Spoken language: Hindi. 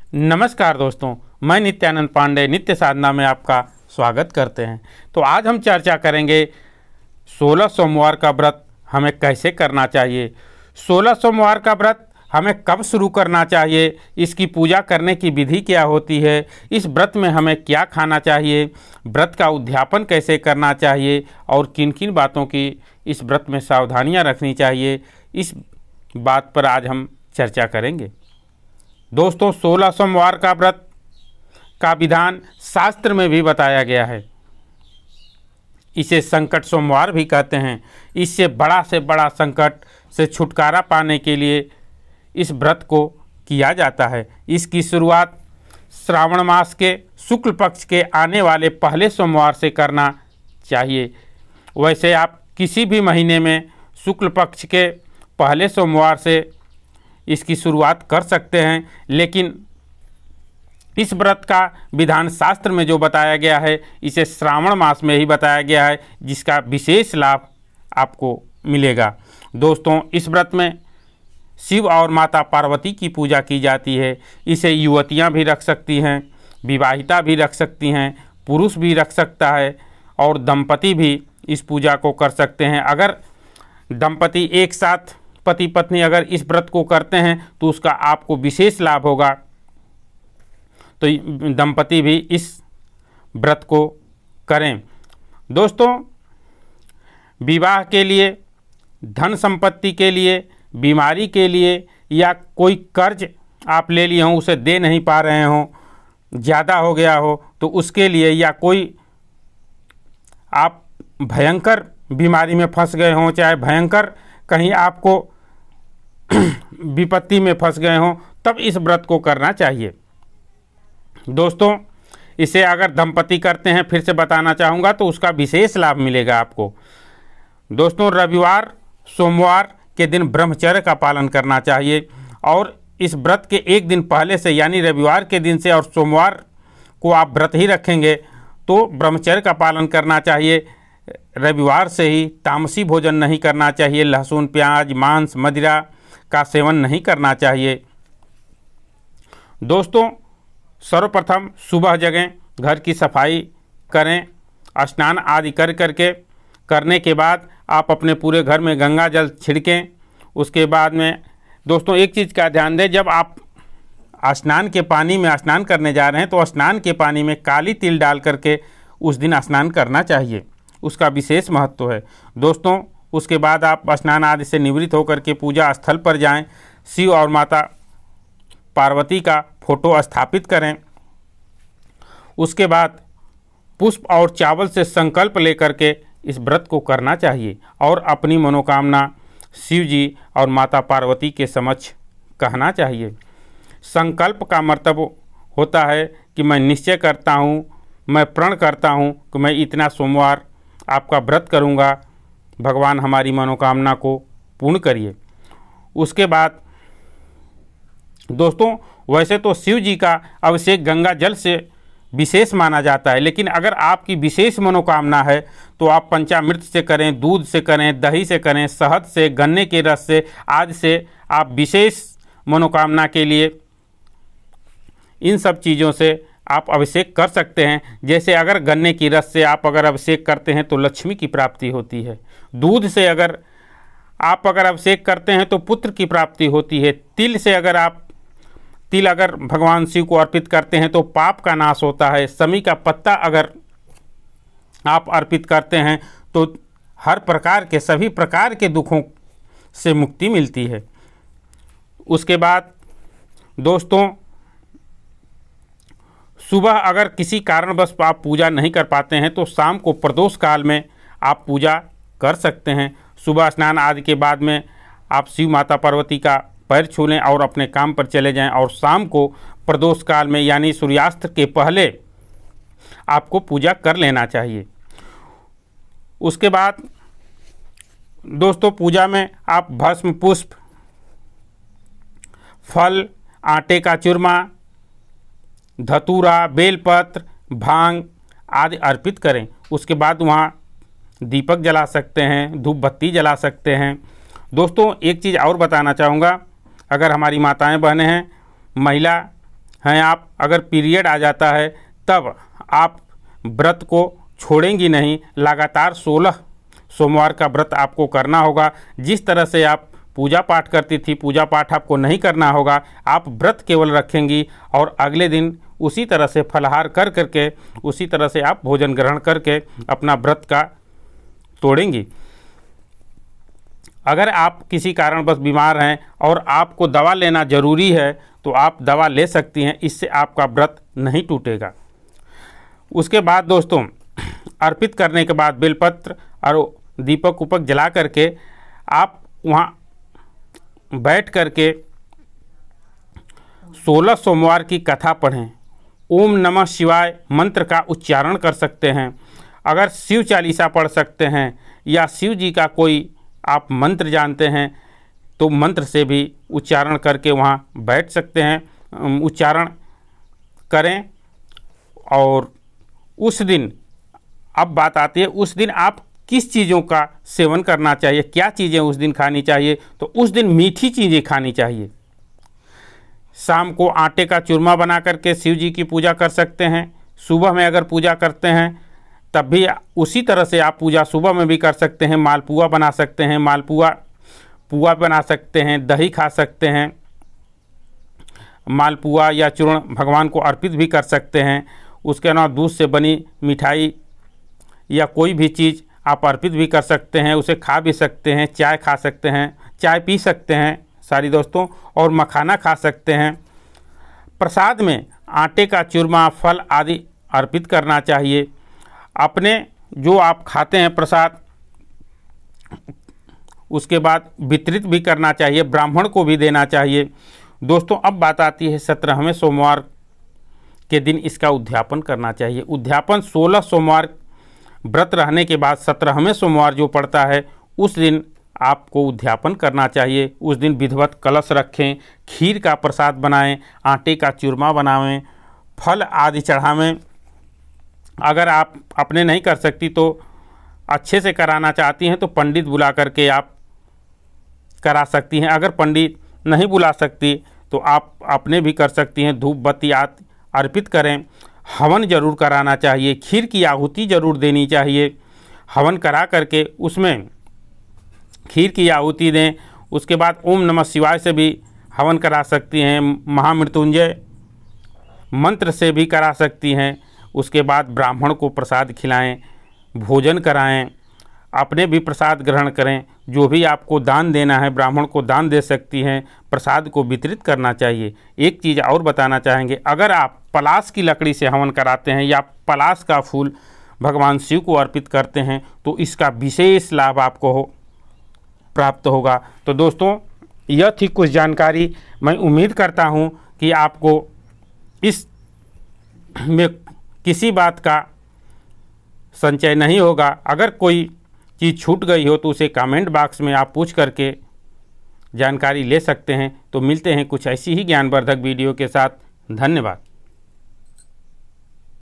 नमस्कार दोस्तों, मैं नित्यानंद पांडे नित्य साधना में आपका स्वागत करते हैं। तो आज हम चर्चा करेंगे 16 सोमवार का व्रत हमें कैसे करना चाहिए, 16 सोमवार का व्रत हमें कब शुरू करना चाहिए, इसकी पूजा करने की विधि क्या होती है, इस व्रत में हमें क्या खाना चाहिए, व्रत का उद्यापन कैसे करना चाहिए और किन किन बातों की इस व्रत में सावधानियां रखनी चाहिए, इस बात पर आज हम चर्चा करेंगे। दोस्तों, 16 सोमवार का व्रत का विधान शास्त्र में भी बताया गया है। इसे संकट सोमवार भी कहते हैं। इससे बड़ा से बड़ा संकट से छुटकारा पाने के लिए इस व्रत को किया जाता है। इसकी शुरुआत श्रावण मास के शुक्ल पक्ष के आने वाले पहले सोमवार से करना चाहिए। वैसे आप किसी भी महीने में शुक्ल पक्ष के पहले सोमवार से इसकी शुरुआत कर सकते हैं, लेकिन इस व्रत का विधान शास्त्र में जो बताया गया है इसे श्रावण मास में ही बताया गया है, जिसका विशेष लाभ आपको मिलेगा। दोस्तों, इस व्रत में शिव और माता पार्वती की पूजा की जाती है। इसे युवतियां भी रख सकती हैं, विवाहिता भी रख सकती हैं, पुरुष भी रख सकता है और दंपति भी इस पूजा को कर सकते हैं। अगर दंपति एक साथ पति पत्नी अगर इस व्रत को करते हैं तो उसका आपको विशेष लाभ होगा। तो दंपति भी इस व्रत को करें। दोस्तों, विवाह के लिए, धन संपत्ति के लिए, बीमारी के लिए या कोई कर्ज आप ले लिए हों उसे दे नहीं पा रहे हों, ज़्यादा हो गया हो, तो उसके लिए या कोई आप भयंकर बीमारी में फंस गए हों, चाहे भयंकर कहीं आपको विपत्ति में फंस गए हों, तब इस व्रत को करना चाहिए। दोस्तों, इसे अगर दंपति करते हैं, फिर से बताना चाहूँगा, तो उसका विशेष लाभ मिलेगा आपको। दोस्तों, रविवार सोमवार के दिन ब्रह्मचर्य का पालन करना चाहिए और इस व्रत के एक दिन पहले से यानी रविवार के दिन से और सोमवार को आप व्रत ही रखेंगे तो ब्रह्मचर्य का पालन करना चाहिए। रविवार से ही तामसी भोजन नहीं करना चाहिए, लहसुन प्याज मांस मदिरा का सेवन नहीं करना चाहिए। दोस्तों, सर्वप्रथम सुबह जगें, घर की सफाई करें, स्नान आदि करने के बाद आप अपने पूरे घर में गंगा जल छिड़कें। उसके बाद में दोस्तों एक चीज़ का ध्यान दें, जब आप स्नान के पानी में स्नान करने जा रहे हैं तो स्नान के पानी में काली तिल डाल करके उस दिन स्नान करना चाहिए, उसका विशेष महत्व है। दोस्तों, उसके बाद आप स्नान आदि से निवृत्त होकर के पूजा स्थल पर जाएं, शिव और माता पार्वती का फोटो स्थापित करें। उसके बाद पुष्प और चावल से संकल्प लेकर के इस व्रत को करना चाहिए और अपनी मनोकामना शिव जी और माता पार्वती के समक्ष कहना चाहिए। संकल्प का मतलब होता है कि मैं निश्चय करता हूँ, मैं प्रण करता हूँ कि मैं इतना सोमवार आपका व्रत करूँगा, भगवान हमारी मनोकामना को पूर्ण करिए। उसके बाद दोस्तों, वैसे तो शिव जी का अभिषेक गंगा जल से विशेष माना जाता है, लेकिन अगर आपकी विशेष मनोकामना है तो आप पंचामृत से करें, दूध से करें, दही से करें, शहद से, गन्ने के रस से आदि से आप विशेष मनोकामना के लिए इन सब चीज़ों से आप अभिषेक कर सकते हैं। जैसे अगर गन्ने की रस से आप अगर अभिषेक करते हैं तो लक्ष्मी की प्राप्ति होती है, दूध से अगर आप अभिषेक करते हैं तो पुत्र की प्राप्ति होती है, तिल से अगर भगवान शिव को अर्पित करते हैं तो पाप का नाश होता है, समी का पत्ता अगर आप अर्पित करते हैं तो हर प्रकार के सभी प्रकार के दुखों से मुक्ति मिलती है। उसके बाद दोस्तों, सुबह अगर किसी कारणवश आप पूजा नहीं कर पाते हैं तो शाम को प्रदोष काल में आप पूजा कर सकते हैं। सुबह स्नान आदि के बाद में आप शिव माता पार्वती का पैर छू लें और अपने काम पर चले जाएं और शाम को प्रदोष काल में यानी सूर्यास्त के पहले आपको पूजा कर लेना चाहिए। उसके बाद दोस्तों, पूजा में आप भस्म, पुष्प, फल, आटे का चूरमा, धतूरा, बेलपत्र, भांग आदि अर्पित करें। उसके बाद वहाँ दीपक जला सकते हैं, धूप बत्ती जला सकते हैं। दोस्तों, एक चीज़ और बताना चाहूँगा, अगर हमारी माताएं बहनें हैं, महिला हैं आप, अगर पीरियड आ जाता है तब आप व्रत को छोड़ेंगी नहीं। लगातार 16 सोमवार का व्रत आपको करना होगा। जिस तरह से आप पूजा पाठ करती थी, पूजा पाठ आपको नहीं करना होगा। आप व्रत केवल रखेंगी और अगले दिन उसी तरह से फलाहार कर करके, उसी तरह से आप भोजन ग्रहण करके अपना व्रत का तोड़ेंगी। अगर आप किसी कारणवश बीमार हैं और आपको दवा लेना ज़रूरी है तो आप दवा ले सकती हैं, इससे आपका व्रत नहीं टूटेगा। उसके बाद दोस्तों, अर्पित करने के बाद बेलपत्र और दीपक उपक जला करके आप वहाँ बैठ करके 16 सोमवार की कथा पढ़ें। ओम नमः शिवाय मंत्र का उच्चारण कर सकते हैं। अगर शिव चालीसा पढ़ सकते हैं या शिव जी का कोई आप मंत्र जानते हैं तो मंत्र से भी उच्चारण करके वहाँ बैठ सकते हैं, उच्चारण करें। और उस दिन, अब बात आती है उस दिन आप किस चीज़ों का सेवन करना चाहिए, क्या चीज़ें उस दिन खानी चाहिए। तो उस दिन मीठी चीज़ें खानी चाहिए। शाम को आटे का चूरमा बना करके शिव जी की पूजा कर सकते हैं। सुबह में अगर पूजा करते हैं तब भी उसी तरह से आप पूजा सुबह में भी कर सकते हैं। मालपुआ बना सकते हैं, पुआ बना सकते हैं, दही खा सकते हैं। मालपुआ या चूर्ण भगवान को अर्पित भी कर सकते हैं। उसके अलावा दूध से बनी मिठाई या कोई भी चीज़ आप अर्पित भी कर सकते हैं, उसे खा भी सकते हैं। चाय खा सकते हैं, चाय पी सकते हैं सारी दोस्तों, और मखाना खा सकते हैं। प्रसाद में आटे का चूरमा, फल आदि अर्पित करना चाहिए। अपने जो आप खाते हैं प्रसाद, उसके बाद वितरित भी करना चाहिए, ब्राह्मण को भी देना चाहिए। दोस्तों अब बात आती है 17वें सोमवार के दिन इसका उद्यापन करना चाहिए। उद्यापन 16 सोमवार व्रत रहने के बाद 17वें सोमवार जो पड़ता है उस दिन आपको उद्यापन करना चाहिए। उस दिन विधिवत कलश रखें, खीर का प्रसाद बनाएं, आटे का चूरमा बनावें, फल आदि चढ़ावें। अगर आप अपने नहीं कर सकती तो अच्छे से कराना चाहती हैं तो पंडित बुला करके आप करा सकती हैं। अगर पंडित नहीं बुला सकती तो आप अपने भी कर सकती हैं। धूप बत्ती आदि अर्पित करें। हवन जरूर कराना चाहिए, खीर की आहुति जरूर देनी चाहिए। हवन करा करके उसमें खीर की आहुति दें। उसके बाद ओम नमः शिवाय से भी हवन करा सकती हैं, महामृत्युंजय मंत्र से भी करा सकती हैं। उसके बाद ब्राह्मण को प्रसाद खिलाएं, भोजन कराएं, अपने भी प्रसाद ग्रहण करें। जो भी आपको दान देना है ब्राह्मण को दान दे सकती हैं। प्रसाद को वितरित करना चाहिए। एक चीज़ और बताना चाहेंगे, अगर आप पलाश की लकड़ी से हवन कराते हैं या पलाश का फूल भगवान शिव को अर्पित करते हैं तो इसका विशेष लाभ आपको प्राप्त होगा। तो दोस्तों यह थी कुछ जानकारी। मैं उम्मीद करता हूँ कि आपको इस में किसी बात का संचय नहीं होगा। अगर कोई चीज़ छूट गई हो तो उसे कमेंट बॉक्स में आप पूछ करके जानकारी ले सकते हैं। तो मिलते हैं कुछ ऐसी ही ज्ञानवर्धक वीडियो के साथ। धन्यवाद।